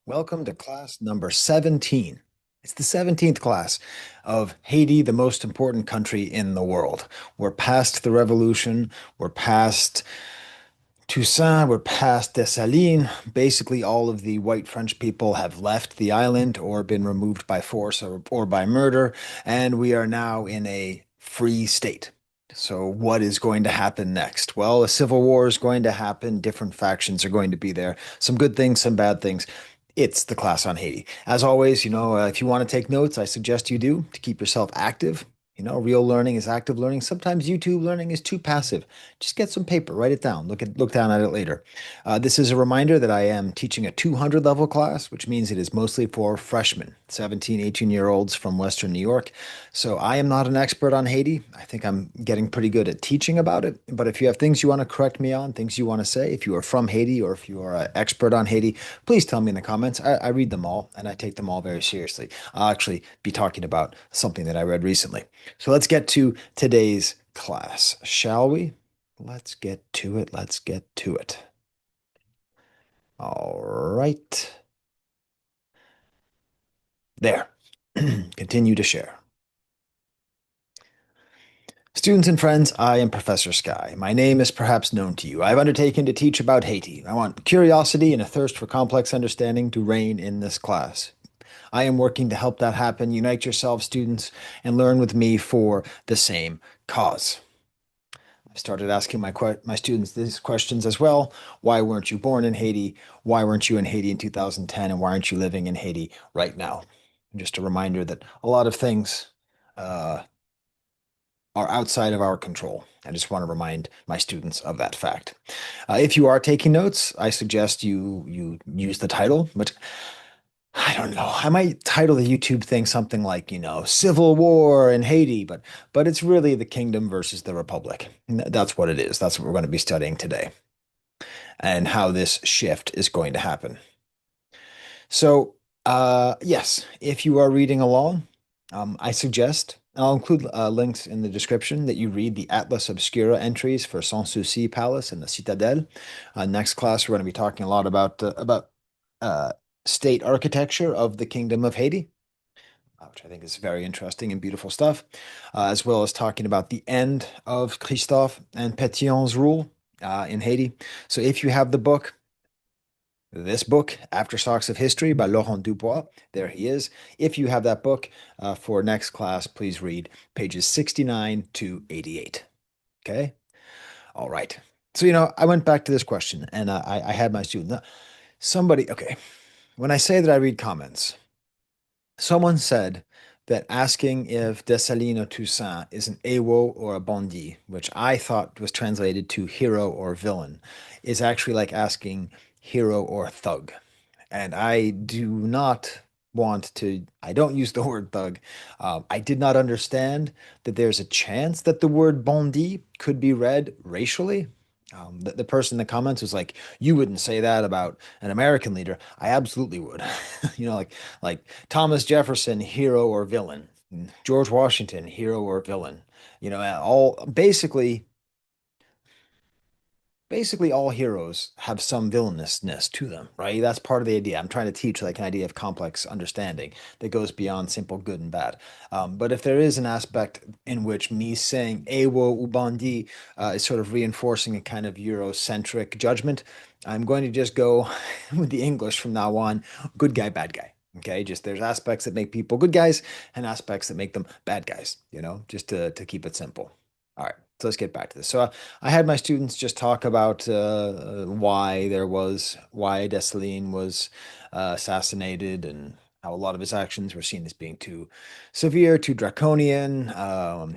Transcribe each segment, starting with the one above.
Welcome to class number 17. It's the 17th class of Haiti, the most important country in the world. We're past the revolution. We're past Toussaint. We're past Dessalines. Basically, all of the white French people have left the island or been removed by force or by murder, and we are now in a free state. So, what is going to happen next? Well, a civil war is going to happen. Different factions are going to be there. Some good things, some bad things. It's the class on Haiti. As always, if you want to take notes, I suggest you do to keep yourself active. Real learning is active learning. Sometimes YouTube learning is too passive. Just get some paper, write it down, look down at it later. This is a reminder that I am teaching a 200 level class, which means it is mostly for freshmen, 17, 18-year-olds from Western New York. So I am not an expert on Haiti. I think I'm getting pretty good at teaching about it. But if you have things you want to correct me on, things you want to say, if you are from Haiti or if you are an expert on Haiti, please tell me in the comments. I read them all and I take them all very seriously. I'll actually be talking about something that I read recently. So let's get to today's class, shall we? Let's get to it. Let's get to it. All right. There. Continue to share. Students and friends, I am Professor Sky. My name is perhaps known to you. I've undertaken to teach about Haiti. I want curiosity and a thirst for complex understanding to reign in this class. I am working to help that happen. Unite yourselves, students, and learn with me for the same cause. I started asking my students these questions as well. Why weren't you born in Haiti? Why weren't you in Haiti in 2010? And why aren't you living in Haiti right now? Just a reminder that a lot of things uh, are outside of our control. I just want to remind my students of that fact. If you are taking notes, I suggest you use the title, but I don't know. I might title the YouTube thing something like, Civil War in Haiti, but it's really the kingdom versus the republic. That's what it is. That's what we're going to be studying today and how this shift is going to happen. So, yes, if you are reading along, I suggest, I'll include links in the description that you read the Atlas Obscura entries for Sans Souci Palace and the Citadel. Next class, we're going to be talking a lot about uh, state architecture of the Kingdom of Haiti, which I think is very interesting and beautiful stuff, as well as talking about the end of Christophe and Pétion's rule in Haiti. So if you have the book, this book, Aftershocks of History by Laurent Dubois, there he is. If you have that book for next class, please read pages 69 to 88. Okay? All right. So, I went back to this question and I had my student. Okay, when I say that I read comments, someone said that asking if Dessalines or Toussaint is an AWO or a bandit, which I thought was translated to hero or villain, is actually like asking hero or thug. And I do not I don't use the word thug. I did not understand that there's a chance that the word bandit could be read racially. The person in the comments was like, "You wouldn't say that about an American leader." I absolutely would. Like Thomas Jefferson, hero or villain. George Washington, hero or villain. All basically all heroes have some villainousness to them, right? That's part of the idea. I'm trying to teach like an idea of complex understanding that goes beyond simple good and bad. But if there is an aspect in which me saying Ewo Ubandi is sort of reinforcing a kind of Eurocentric judgment, I'm going to just go with the English from now on, good guy, bad guy. Okay, just there's aspects that make people good guys and aspects that make them bad guys, just to keep it simple. All right, so let's get back to this. So I had my students just talk about why Dessalines was assassinated and how a lot of his actions were seen as being too severe, too draconian.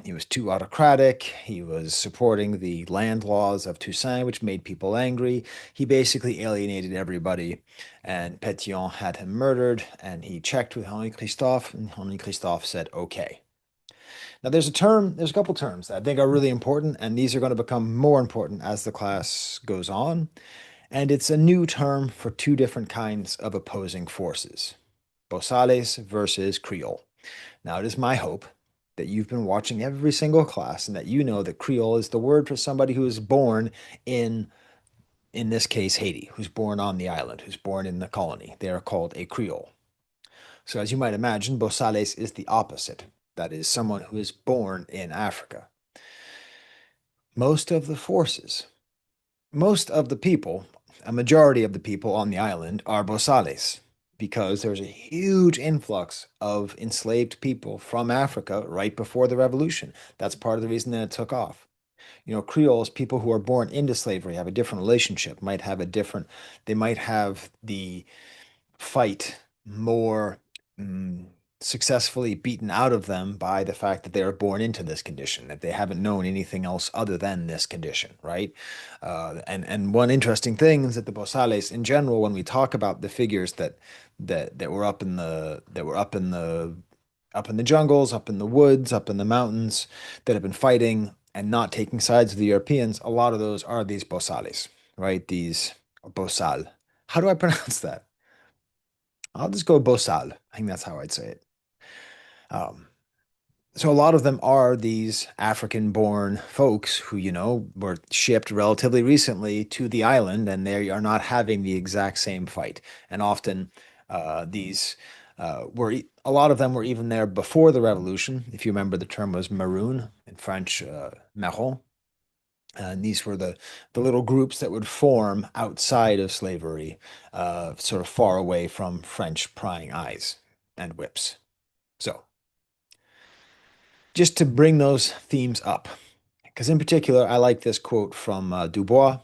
He was too autocratic. He was supporting the land laws of Toussaint, which made people angry. He basically alienated everybody, and Pétion had him murdered, and he checked with Henri Christophe, and Henri Christophe said, okay. Now, there's a couple terms that I think are really important, and these are going to become more important as the class goes on. And it's a new term for two different kinds of opposing forces, Bosales versus Creole. Now, it is my hope that you've been watching every single class and that you know that Creole is the word for somebody who is born in in this case Haiti, who's born on the island, who's born in the colony. They are called a Creole. So, as you might imagine, Bosales is the opposite. That is someone who is born in Africa. Most of the forces, most of the people, a majority of the people on the island are Bosales because there's a huge influx of enslaved people from Africa right before the revolution. That's part of the reason that it took off. Creoles, people who are born into slavery, have a different relationship, might have a different, they might have the fight more mm, successfully beaten out of them by the fact that they are born into this condition, that they haven't known anything else other than this condition, right? And one interesting thing is that the Bosales, in general, when we talk about the figures that were up in the jungles, up in the woods, up in the mountains, that have been fighting and not taking sides with the Europeans, a lot of those are these Bosales, right? These Bosal. How do I pronounce that? I'll just go Bosal. I think that's how I'd say it. Um, so a lot of them are these African-born folks who, were shipped relatively recently to the island, and they are not having the exact same fight. And often, these a lot of them were even there before the revolution. If you remember, the term was maroon in French, marron. And these were the little groups that would form outside of slavery, sort of far away from French prying eyes and whips. So, just to bring those themes up, because in particular, I like this quote from Dubois.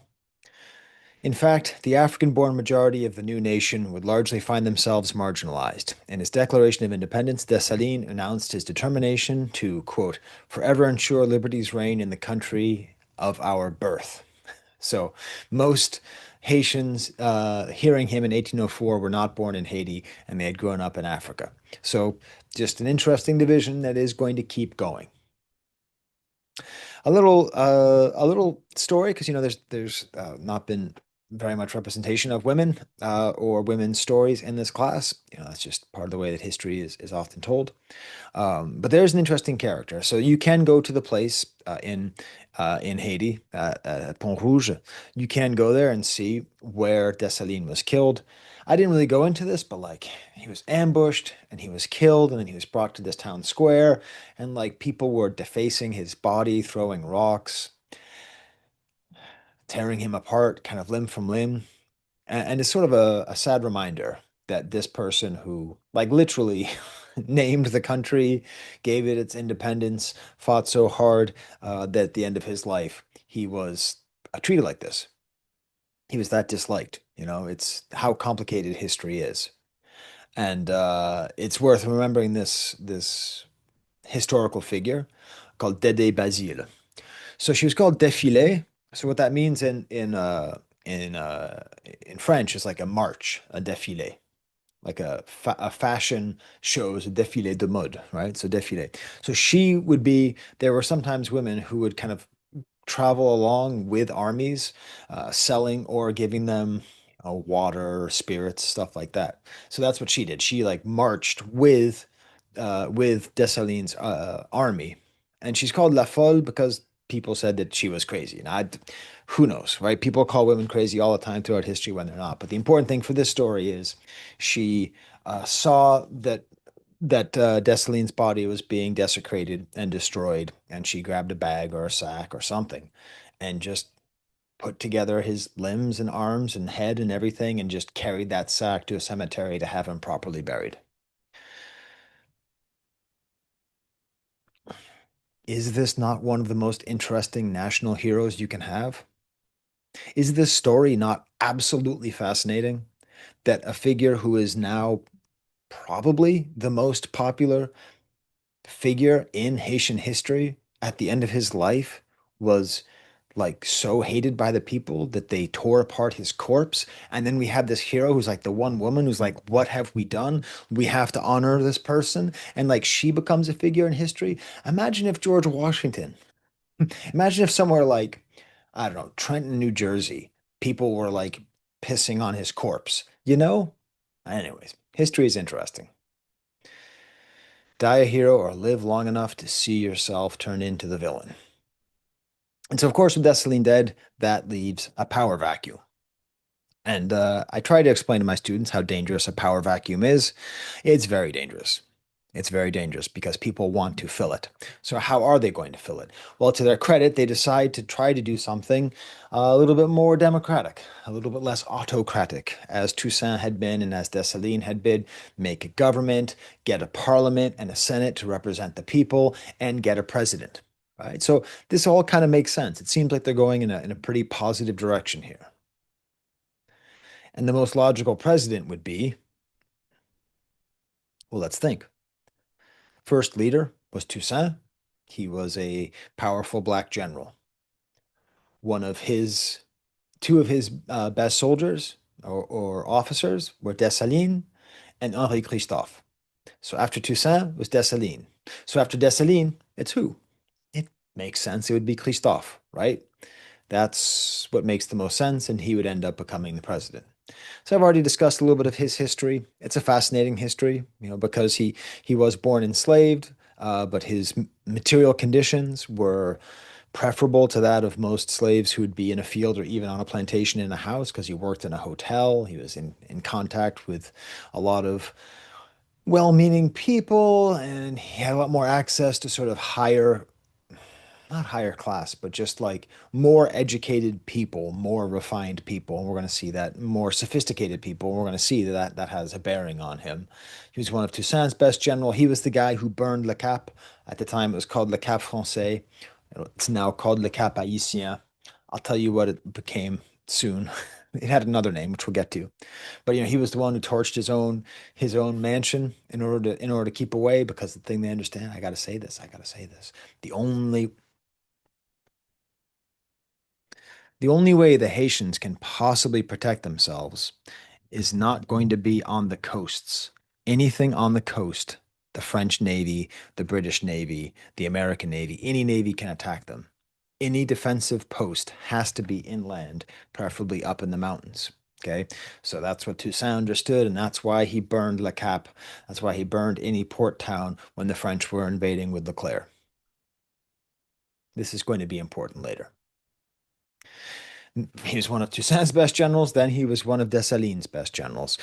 In fact, the African born majority of the new nation would largely find themselves marginalized. In his Declaration of Independence, Dessalines announced his determination to, quote, forever ensure liberty's reign in the country of our birth. So most Haitians, hearing him in 1804, were not born in Haiti and they had grown up in Africa. So just an interesting division that is going to keep going. A little story because there's not been very much representation of women or women's stories in this class. That's just part of the way that history is often told. But there's an interesting character. So you can go to the place in Haiti at Pont Rouge. You can go there and see where Dessalines was killed. I didn't really go into this, but like he was ambushed and he was killed, and then he was brought to this town square, and like people were defacing his body, throwing rocks, tearing him apart, kind of limb from limb. And it's sort of a sad reminder that this person who, like, literally named the country, gave it its independence, fought so hard that at the end of his life, he was treated like this. He was that disliked. It's how complicated history is. And it's worth remembering this historical figure called Dede Basile. So she was called Défilé. So what that means in French is like a march, a défilé, like a fashion shows, a défilé de mode, right? So défilé. So she would be. There were sometimes women who would kind of travel along with armies, selling or giving them water, spirits, stuff like that. So that's what she did. She like marched with Dessalines' army, and she's called La Folle because people said that she was crazy. And who knows, right? People call women crazy all the time throughout history when they're not. But the important thing for this story is she saw that Dessalines' body was being desecrated and destroyed, and she grabbed a bag or a sack or something, and just put together his limbs and arms and head and everything, and just carried that sack to a cemetery to have him properly buried. Is this not one of the most interesting national heroes you can have? Is this story not absolutely fascinating? That a figure who is now probably the most popular figure in Haitian history at the end of his life was like so hated by the people that they tore apart his corpse. And then we have this hero who's like the one woman who's like, what have we done? We have to honor this person. And like she becomes a figure in history. Imagine if George Washington, imagine if somewhere like, I don't know, Trenton, New Jersey, people were like pissing on his corpse, you know? Anyways, history is interesting. Die a hero or live long enough to see yourself turn into the villain. And so, of course, with Dessalines dead, that leaves a power vacuum. And I try to explain to my students how dangerous a power vacuum is. It's very dangerous. It's very dangerous because people want to fill it. So, how are they going to fill it? Well, to their credit, they decide to try to do something a little bit more democratic, a little bit less autocratic, as Toussaint had been and as Dessalines had been. Make a government, get a parliament and a senate to represent the people, and get a president. Right? So, this all kind of makes sense. It seems like they're going in a pretty positive direction here. And the most logical president would be, well, let's think. First leader was Toussaint. He was a powerful black general. One of his, two of his best soldiers or officers were Dessalines and Henri Christophe. So after Toussaint was Dessalines. So after Dessalines, it's who? It makes sense. It would be Christophe, right? That's what makes the most sense, and he would end up becoming the president. So I've already discussed a little bit of his history. It's a fascinating history, because he was born enslaved, but his material conditions were preferable to that of most slaves who would be in a field or even on a plantation in a house because he worked in a hotel. He was in contact with a lot of well-meaning people, and he had a lot more access to sort of higher, not higher class, but just like more educated people, more refined people. And we're going to see that more sophisticated people. We're going to see that that has a bearing on him. He was one of Toussaint's best general. He was the guy who burned Le Cap. At the time, it was called Le Cap Français. It's now called Le Cap Haïtien. I'll tell you what it became soon. It had another name, which we'll get to. But he was the one who torched his own mansion in order to keep away because the thing they understand, I got to say this, I got to say this. The only The only way the Haitians can possibly protect themselves is not going to be on the coasts. Anything on the coast, the French Navy, the British Navy, the American Navy, any Navy can attack them. Any defensive post has to be inland, preferably up in the mountains. Okay, so that's what Toussaint understood, and that's why he burned Le Cap. That's why he burned any port town when the French were invading with Leclerc. This is going to be important later. He was one of Toussaint's best generals, then he was one of Dessalines' best generals.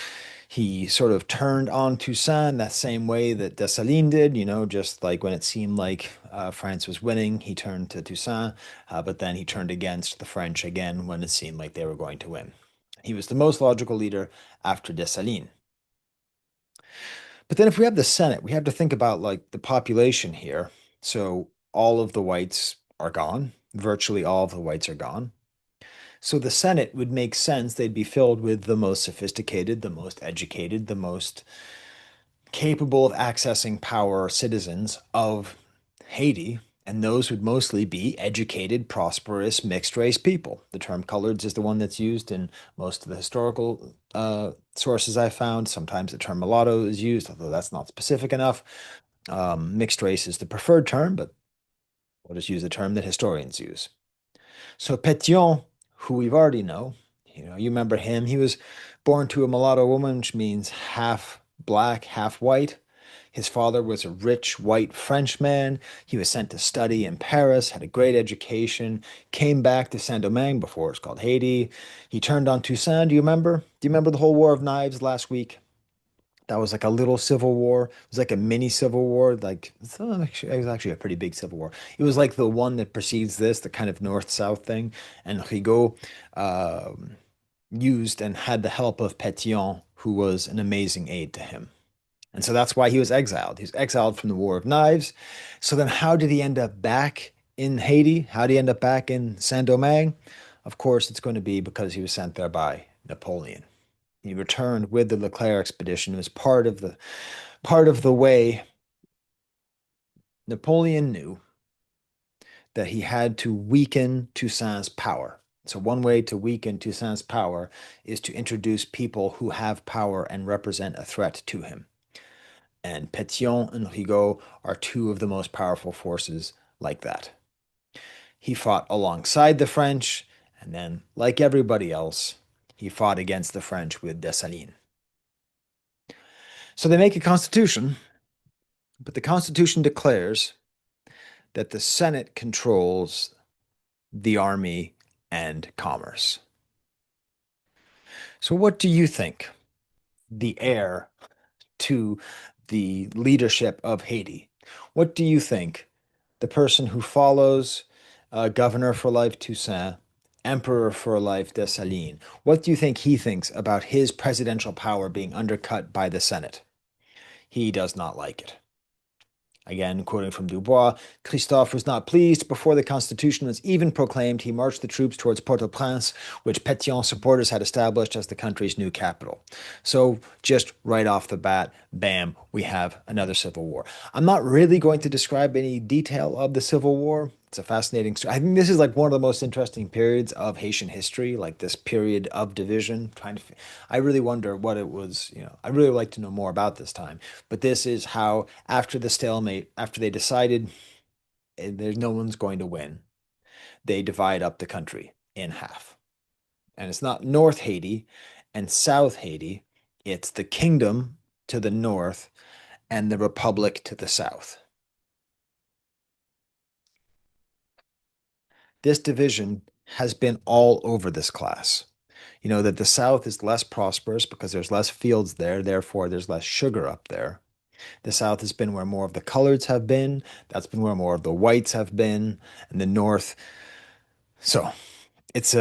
He sort of turned on Toussaint that same way that Dessalines did, just like when it seemed like France was winning, he turned to Toussaint, but then he turned against the French again when it seemed like they were going to win. He was the most logical leader after Dessalines. But then if we have the Senate, we have to think about like the population here. So all of the whites are gone. Virtually all of the whites are gone. So the Senate would make sense. They'd be filled with the most sophisticated, the most educated, the most capable of accessing power citizens of Haiti. And those would mostly be educated, prosperous, mixed race people. The term coloreds is the one that's used in most of the historical sources I found. Sometimes the term mulatto is used, although that's not specific enough. Mixed race is the preferred term, but we'll just use the term that historians use. So Pétion, who we've already know, you remember him. He was born to a mulatto woman, which means half black, half white. His father was a rich white Frenchman. He was sent to study in Paris, had a great education, came back to Saint-Domingue before it was called Haiti. He turned on Toussaint. Do you remember? Do you remember the whole War of Knives last week? That was like a little civil war. It was like a mini civil war. Like it was actually a pretty big civil war. It was like the one that precedes this, the kind of north-south thing. And Rigaud used and had the help of Pétion, who was an amazing aide to him. And so that's why he was exiled. He was exiled from the War of Knives. So then how did he end up back in Haiti? How did he end up back in Saint-Domingue? Of course, it's going to be because he was sent there by Napoleon. He returned with the Leclerc expedition. It was part of the way Napoleon knew that he had to weaken Toussaint's power. So one way to weaken Toussaint's power is to introduce people who have power and represent a threat to him. And Pétion and Rigaud are two of the most powerful forces like that. He fought alongside the French, and then, like everybody else, he fought against the French with Dessalines. So they make a constitution, but the constitution declares that the Senate controls the army and commerce. So, what do you think the heir to the leadership of Haiti? What do you think the person who follows Governor for Life Toussaint, Emperor for Life Dessalines, what do you think he thinks about his presidential power being undercut by the Senate? He does not like it. Again, quoting from Dubois, Christophe was not pleased. Before the Constitution was even proclaimed, he marched the troops towards Port-au-Prince, which Pétion supporters had established as the country's new capital. So, just right off the bat, bam, we have another civil war. I'm not really going to describe any detail of the Civil War. It's a fascinating story. I think this is like one of the most interesting periods of Haitian history, like this period of division. I really wonder what it was. I really like to know more about this time. But this is how, after the stalemate, after they decided there's no one's going to win, they divide up the country in half. And it's not North Haiti and South Haiti, it's the kingdom to the north and the republic to the south. This division has been all over this class. You know that the South is less prosperous because there's less fields there, therefore there's less sugar up there. The South has been where more of the coloreds have been. That's been where more of the whites have been, and the North. So it's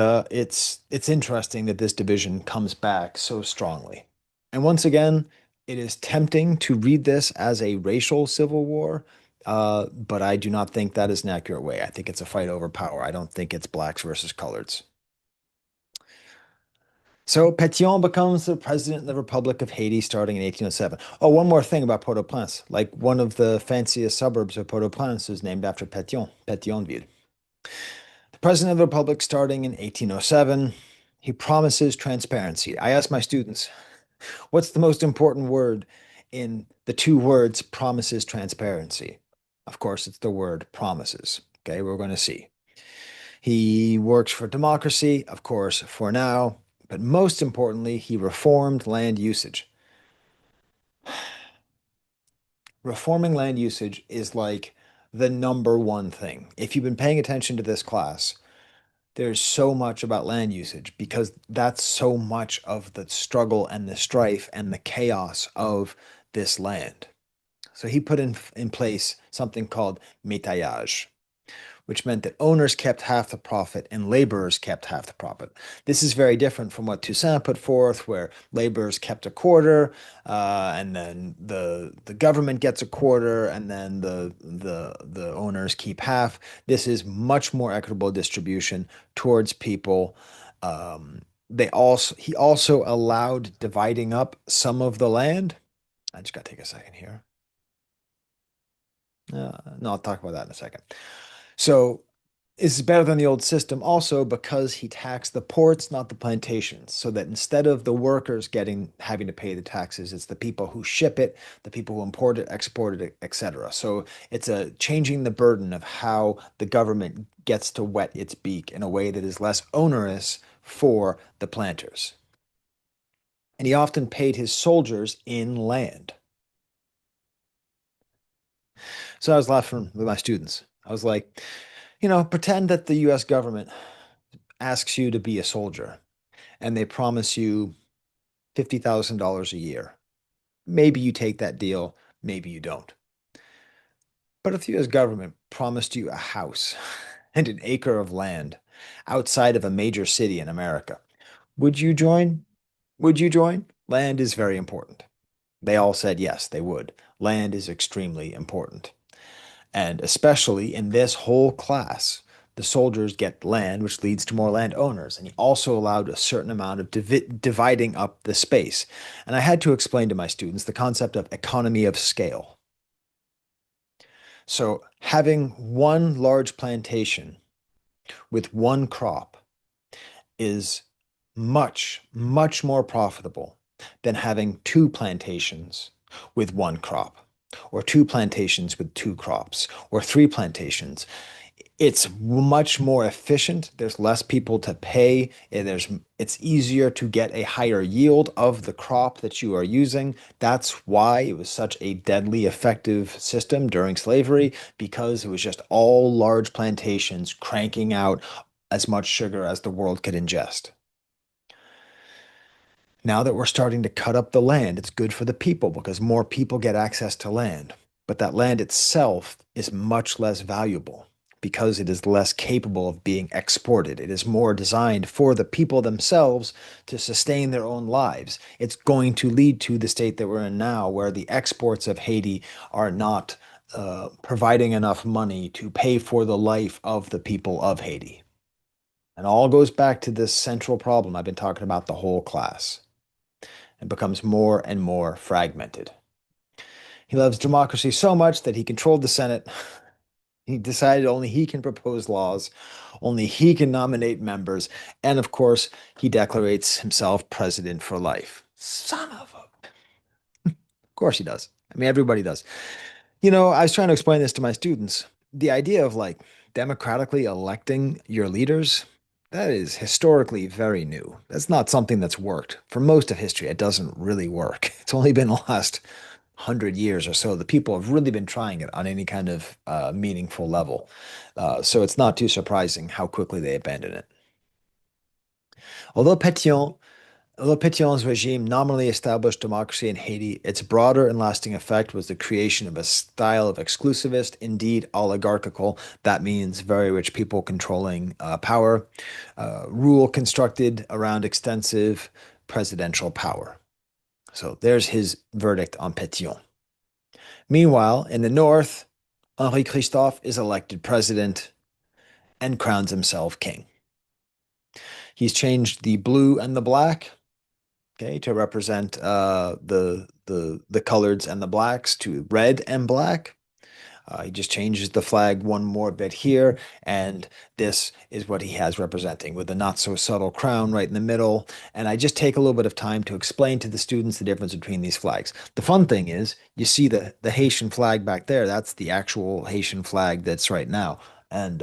interesting that this division comes back so strongly. And once again, it is tempting to read this as a racial civil war, but I do not think that is an accurate way. I think it's a fight over power. I don't think it's blacks versus coloreds. So Pétion becomes the president of the Republic of Haiti starting in 1807. Oh, one more thing about Port-au-Prince. Like one of the fanciest suburbs of Port-au-Prince is named after Pétion, Pétionville. The president of the Republic starting in 1807. He promises transparency. I ask my students, what's the most important word in the two words promises transparency? Of course, it's the word promises. Okay, we're going to see. He works for democracy, of course, for now, but most importantly, he reformed land usage. Reforming land usage is like the number one thing. If you've been paying attention to this class, there's so much about land usage because that's so much of the struggle and the strife and the chaos of this land. So he put in place something called métayage, which meant that owners kept half the profit and laborers kept half the profit. This is very different from what Toussaint put forth, where laborers kept a quarter, and then the government gets a quarter, and then the owners keep half. This is much more equitable distribution towards people. He also allowed dividing up some of the land. I just gotta take a second here. No, I'll talk about that in a second. So this is better than the old system also because he taxed the ports, not the plantations, so that instead of the workers having to pay the taxes, it's the people who ship it, the people who import it, export it, etc. So it's a changing the burden of how the government gets to wet its beak in a way that is less onerous for the planters. And he often paid his soldiers in land. So I was laughing with my students. I was like, pretend that the US government asks you to be a soldier and they promise you $50,000 a year. Maybe you take that deal, maybe you don't. But if the US government promised you a house and an acre of land outside of a major city in America, would you join? Would you join? Land is very important. They all said yes, they would. Land is extremely important. And especially in this whole class, the soldiers get land, which leads to more landowners. And he also allowed a certain amount of dividing up the space. And I had to explain to my students the concept of economy of scale. So having one large plantation with one crop is much, much more profitable than having two plantations with one crop, or two plantations with two crops, or three plantations. It's much more efficient. There's less people to pay. It's easier to get a higher yield of the crop that you are using. That's why it was such a deadly effective system during slavery, because it was just all large plantations cranking out as much sugar as the world could ingest. Now that we're starting to cut up the land, it's good for the people because more people get access to land. But that land itself is much less valuable because it is less capable of being exported. It is more designed for the people themselves to sustain their own lives. It's going to lead to the state that we're in now, where the exports of Haiti are not providing enough money to pay for the life of the people of Haiti. And all goes back to this central problem I've been talking about the whole class. It becomes more and more fragmented. He loves democracy so much that he controlled the Senate. He decided only he can propose laws, only he can nominate members, and of course, he declarates himself president for life. Son of a. Of course he does. I mean, everybody does. I was trying to explain this to my students. The idea of like democratically electing your leaders, that is historically very new. That's not something that's worked. For most of history, it doesn't really work. It's only been the last 100 years or so that people have really been trying it on any kind of meaningful level. So it's not too surprising how quickly they abandon it. Although Pétion Although Pétion's regime nominally established democracy in Haiti, its broader and lasting effect was the creation of a style of exclusivist, indeed oligarchical, that means very rich people controlling power, rule constructed around extensive presidential power. So there's his verdict on Pétion. Meanwhile, in the north, Henri Christophe is elected president and crowns himself king. He's changed the blue and the black, okay, to represent the coloreds and the blacks to red and black. He just changes the flag one more bit here, and this is what he has representing with the not so subtle crown right in the middle. And I just take a little bit of time to explain to the students the difference between these flags. The fun thing is, you see the Haitian flag back there. That's the actual Haitian flag that's right now, and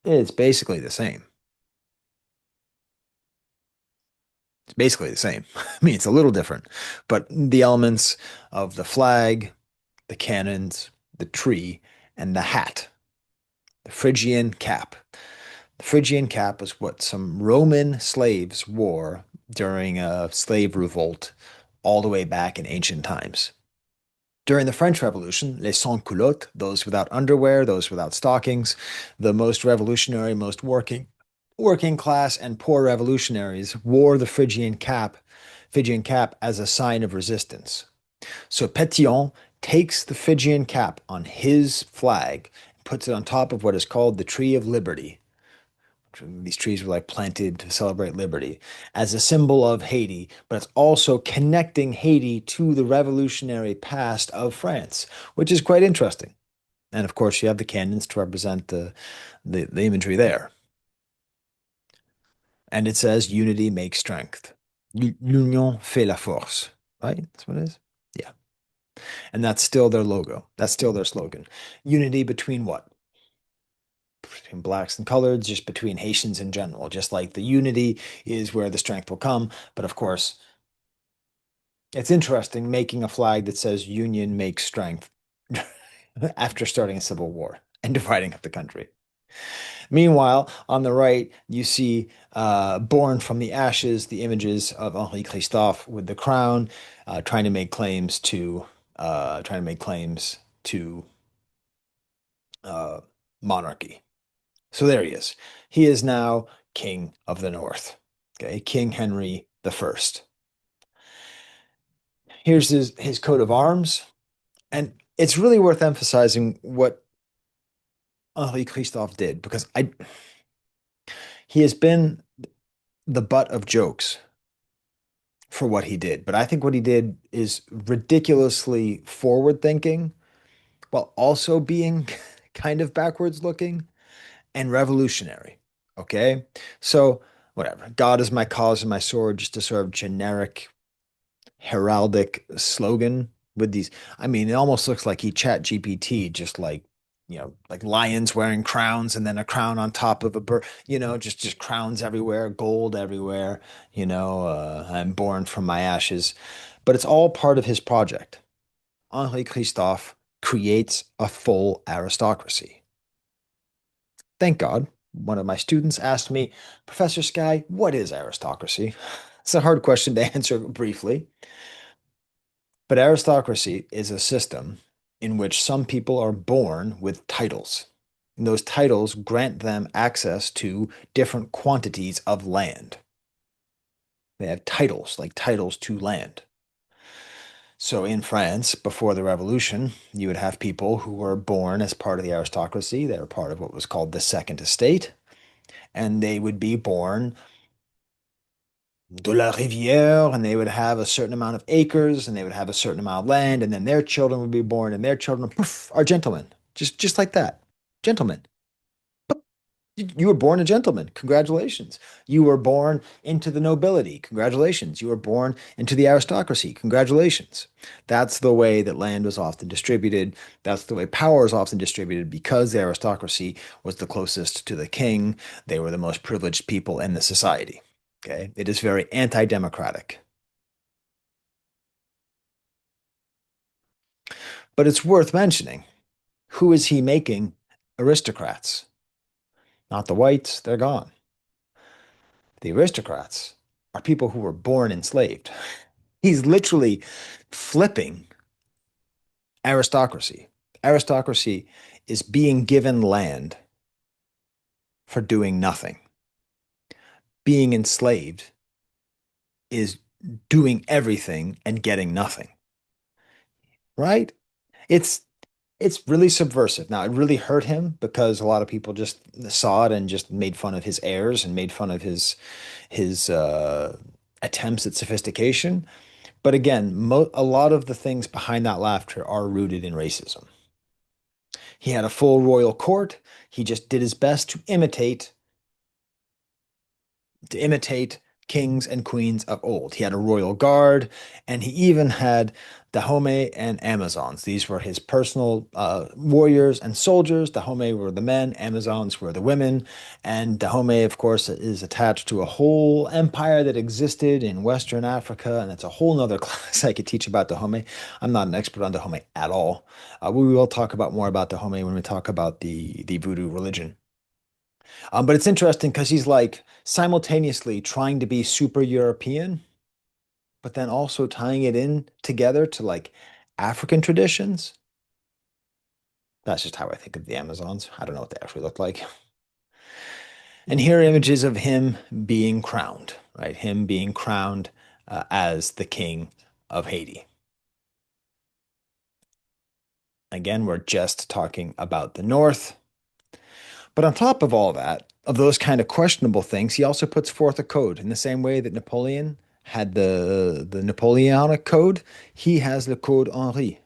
it's basically the same. It's basically the same. I mean, it's a little different, but the elements of the flag, the cannons, the tree, and the hat, the Phrygian cap. The Phrygian cap was what some Roman slaves wore during a slave revolt all the way back in ancient times. During the French Revolution, les sans-culottes, those without underwear, those without stockings, the most revolutionary, most working class and poor revolutionaries wore the Phrygian cap as a sign of resistance. So Pétion takes the Phrygian cap on his flag, puts it on top of what is called the Tree of Liberty. These trees were like planted to celebrate liberty as a symbol of Haiti, but it's also connecting Haiti to the revolutionary past of France, which is quite interesting. And of course, you have the cannons to represent the imagery there. And it says unity makes strength. L'union fait la force, right? That's what it is. Yeah. And that's still their logo. That's still their slogan. Unity between what? Between blacks and coloreds, just between Haitians in general. Just like the unity is where the strength will come. But of course, it's interesting making a flag that says union makes strength after starting a civil war and dividing up the country. Meanwhile, on the right, you see born from the ashes the images of Henri Christophe with the crown, trying to make claims to uh, monarchy. So there he is. He is now King of the North. Okay, King Henri the First. Here's his coat of arms, and it's really worth emphasizing what Henri Christophe did because I he has been the butt of jokes for what he did. But I think what he did is ridiculously forward thinking while also being kind of backwards looking and revolutionary. Okay. So, whatever. God is my cause and my sword, just a sort of generic heraldic slogan with these. I mean, it almost looks like he chat GPT, just like, like lions wearing crowns and then a crown on top of a bird, just crowns everywhere, gold everywhere, I'm born from my ashes. But it's all part of his project. Henri Christophe creates a full aristocracy. Thank God. One of my students asked me, Professor Sky, what is aristocracy? It's a hard question to answer briefly, but aristocracy is a system in which some people are born with titles. And those titles grant them access to different quantities of land. They have titles, like titles to land. So in France, before the revolution, you would have people who were born as part of the aristocracy. They were part of what was called the second estate, and they would be born de la rivière, and they would have a certain amount of acres, and they would have a certain amount of land, and then their children would be born, and their children, poof, are gentlemen, just like that, gentlemen. You were born a gentleman. Congratulations. You were born into the nobility. Congratulations. You were born into the aristocracy. Congratulations. That's the way that land was often distributed. That's the way power was often distributed because the aristocracy was the closest to the king. They were the most privileged people in the society. Okay. It is very anti-democratic. But it's worth mentioning, who is he making aristocrats? Not the whites, they're gone. The aristocrats are people who were born enslaved. He's literally flipping aristocracy. Aristocracy is being given land for doing nothing. Being enslaved is doing everything and getting nothing, right? It's it's really subversive. Now, it really hurt him because a lot of people just saw it and just made fun of his airs and made fun of his attempts at sophistication. But again, a lot of the things behind that laughter are rooted in racism. He had a full royal court. He just did his best to imitate kings and queens of old. He had a royal guard, and he even had Dahomey and Amazons. These were his personal warriors and soldiers. Dahomey were the men, Amazons were the women, and Dahomey, of course, is attached to a whole empire that existed in Western Africa, and it's a whole nother class I could teach about Dahomey. I'm not an expert on Dahomey at all. We will talk about more about Dahomey when we talk about the voodoo religion. But it's interesting because he's like simultaneously trying to be super European, but then also tying it in together to like African traditions. That's just how I think of the Amazons. I don't know what they actually look like. And here are images of him being crowned, right? Him being crowned as the king of Haiti. Again, we're just talking about the North. But on top of all that, of those kind of questionable things, he also puts forth a code in the same way that Napoleon had the Napoleonic code. He has the Code Henri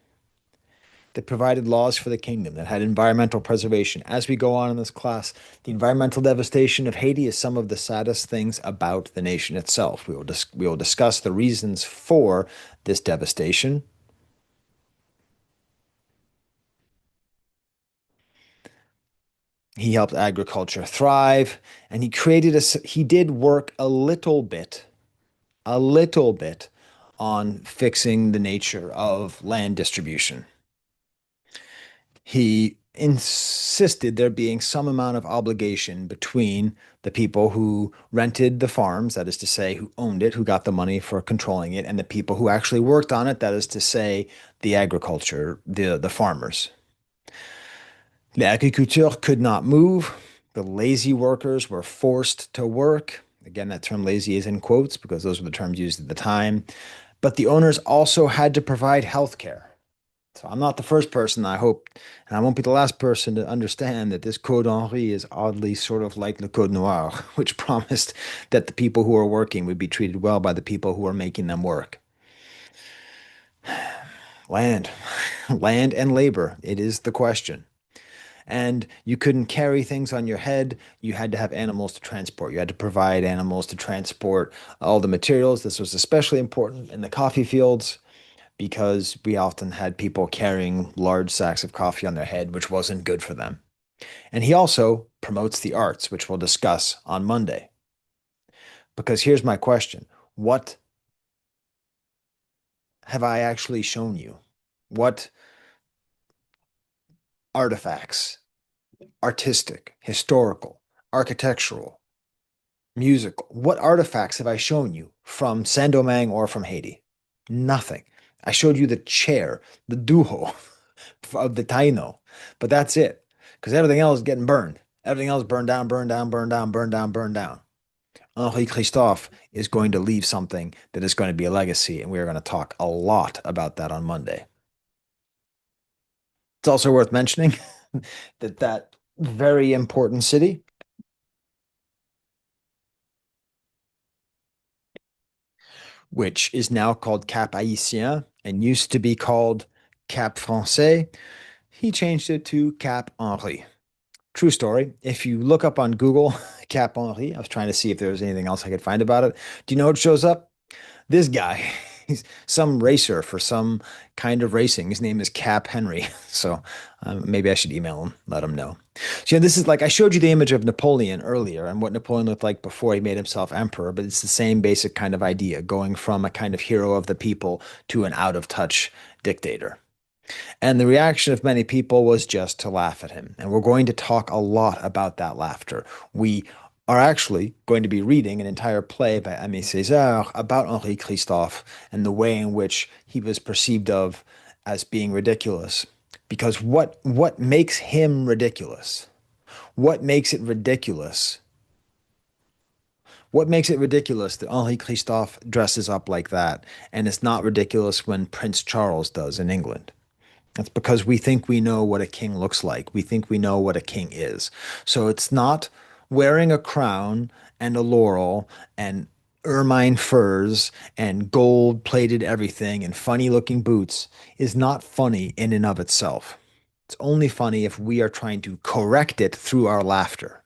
that provided laws for the kingdom, that had environmental preservation. As we go on in this class, the environmental devastation of Haiti is some of the saddest things about the nation itself. We will discuss the reasons for this devastation. He helped agriculture thrive, and he did work a little bit on fixing the nature of land distribution. He insisted there being some amount of obligation between the people who rented the farms, that is to say, who owned it, who got the money for controlling it, and the people who actually worked on it, that is to say, the agriculture, the farmers. The agriculture could not move. The lazy workers were forced to work. Again, that term lazy is in quotes because those were the terms used at the time. But the owners also had to provide health care. So I'm not the first person, I hope, and I won't be the last person to understand that this Code Henri is oddly sort of like the Code Noir, which promised that the people who are working would be treated well by the people who are making them work. Land, land and labor, it is the question. And you couldn't carry things on your head. You had to have animals to transport. You had to provide animals to transport all the materials. This was especially important in the coffee fields because we often had people carrying large sacks of coffee on their head, which wasn't good for them. And he also promotes the arts, which we'll discuss on Monday. Because here's my question. What have I actually shown you? What artifacts, artistic, historical, architectural, musical. What artifacts have I shown you from Saint-Domingue or from Haiti? Nothing. I showed you the chair, the duho of the Taino, but that's it. Because everything else is getting burned. Everything else burned down, burned down, burned down, burned down, burned down. Henri Christophe is going to leave something that is going to be a legacy, and we are going to talk a lot about that on Monday. It's also worth mentioning that that very important city, which is now called Cap Haïtien and used to be called Cap Français, he changed it to Cap Henri. True story. If you look up on Google Cap Henri, I was trying to see if there was anything else I could find about it. Do you know what shows up? This guy, he's some racer for some kind of racing. His name is Cap Henry. So maybe I should email him, let him know. So, this is like I showed you the image of Napoleon earlier and what Napoleon looked like before he made himself emperor, but it's the same basic kind of idea, going from a kind of hero of the people to an out of touch dictator. And the reaction of many people was just to laugh at him. And we're going to talk a lot about that laughter. We are actually going to be reading an entire play by Aimé Césaire about Henri Christophe and the way in which he was perceived of as being ridiculous. Because what makes him ridiculous? What makes it ridiculous? What makes it ridiculous that Henri Christophe dresses up like that, and it's not ridiculous when Prince Charles does in England? That's because we think we know what a king looks like. We think we know what a king is. So it's not wearing a crown and a laurel and ermine furs and gold plated everything and funny looking boots is not funny in and of itself. It's only funny if we are trying to correct it through our laughter.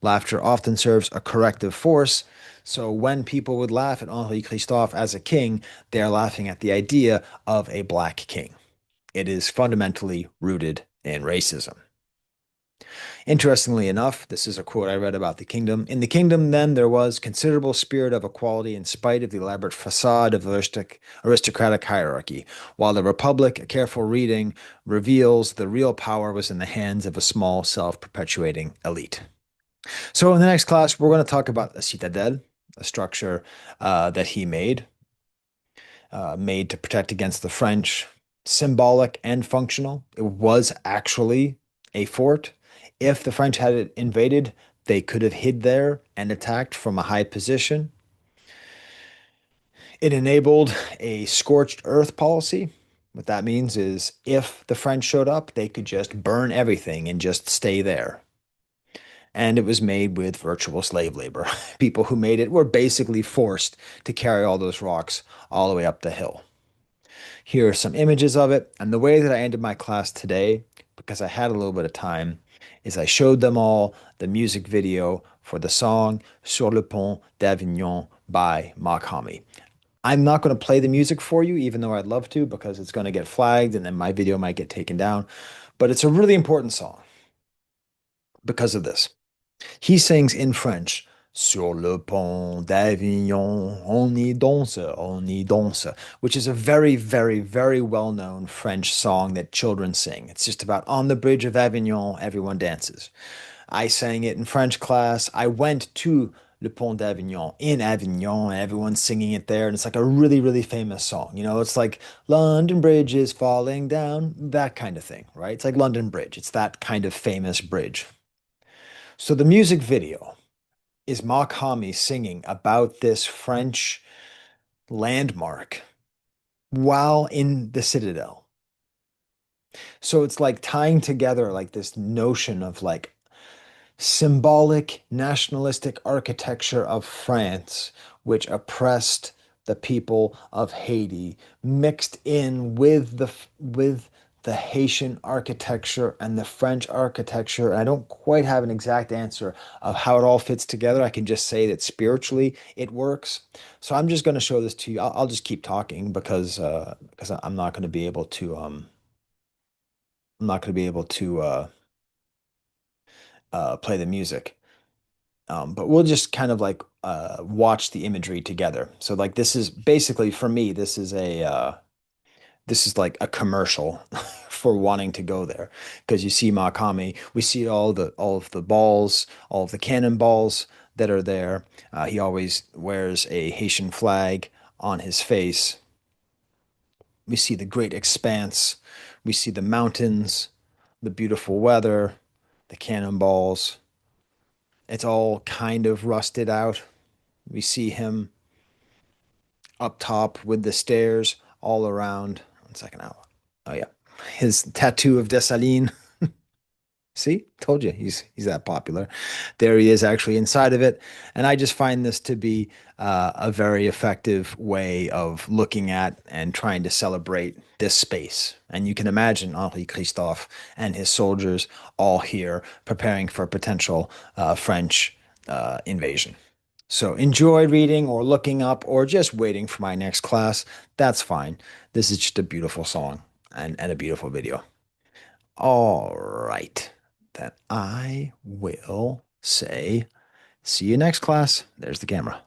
Laughter often serves a corrective force. So when people would laugh at Henri Christophe as a king, they are laughing at the idea of a black king. It is fundamentally rooted in racism. Interestingly enough, this is a quote I read about the kingdom. In the kingdom, then, there was considerable spirit of equality in spite of the elaborate facade of the aristocratic hierarchy, while the Republic, a careful reading, reveals the real power was in the hands of a small, self-perpetuating elite. So in the next class, we're going to talk about a citadel, a structure that he made to protect against the French, symbolic and functional. It was actually a fort. If the French had it invaded, they could have hid there and attacked from a high position. It enabled a scorched earth policy. What that means is if the French showed up, they could just burn everything and just stay there. And it was made with virtual slave labor. People who made it were basically forced to carry all those rocks all the way up the hill. Here are some images of it. And the way that I ended my class today, because I had a little bit of time, is I showed them all the music video for the song Sur le Pont d'Avignon by Makami. I'm not going to play the music for you, even though I'd love to, because it's going to get flagged and then my video might get taken down. But it's a really important song because of this. He sings in French, Sur le pont d'Avignon, on y danse, which is a very, very, very well-known French song that children sing. It's just about on the bridge of Avignon, everyone dances. I sang it in French class. I went to Le Pont d'Avignon in Avignon, and everyone's singing it there. And it's like a really, really famous song. It's like London Bridge is falling down, that kind of thing, right? It's like London Bridge. It's that kind of famous bridge. So the music video is Makami singing about this French landmark while in the Citadel. So it's like tying together like this notion of like symbolic nationalistic architecture of France, which oppressed the people of Haiti, mixed in with the Haitian architecture and the French architecture. I don't quite have an exact answer of how it all fits together. I can just say that spiritually it works. So I'm just going to show this to you. I'll just keep talking because I'm not going to be able to I'm not going to be able to play the music. But we'll just kind of like watch the imagery together. So like this is basically for me, this is like a commercial for wanting to go there because you see Makami, we see all of the balls, all of the cannonballs, that are there. He always wears a Haitian flag on his face. We see the great expanse. We see the mountains, the beautiful weather, the cannonballs. It's all kind of rusted out. We see him up top with the stairs all around. 1 second out. Oh yeah. His tattoo of Dessalines. See, told you he's that popular. There he is actually inside of it, and I just find this to be a very effective way of looking at and trying to celebrate this space. And you can imagine Henri Christophe and his soldiers all here preparing for a potential French invasion. So enjoy reading or looking up or just waiting for my next class. That's fine. This is just a beautiful song and a beautiful video. All right. Then I will say, see you next class. There's the camera.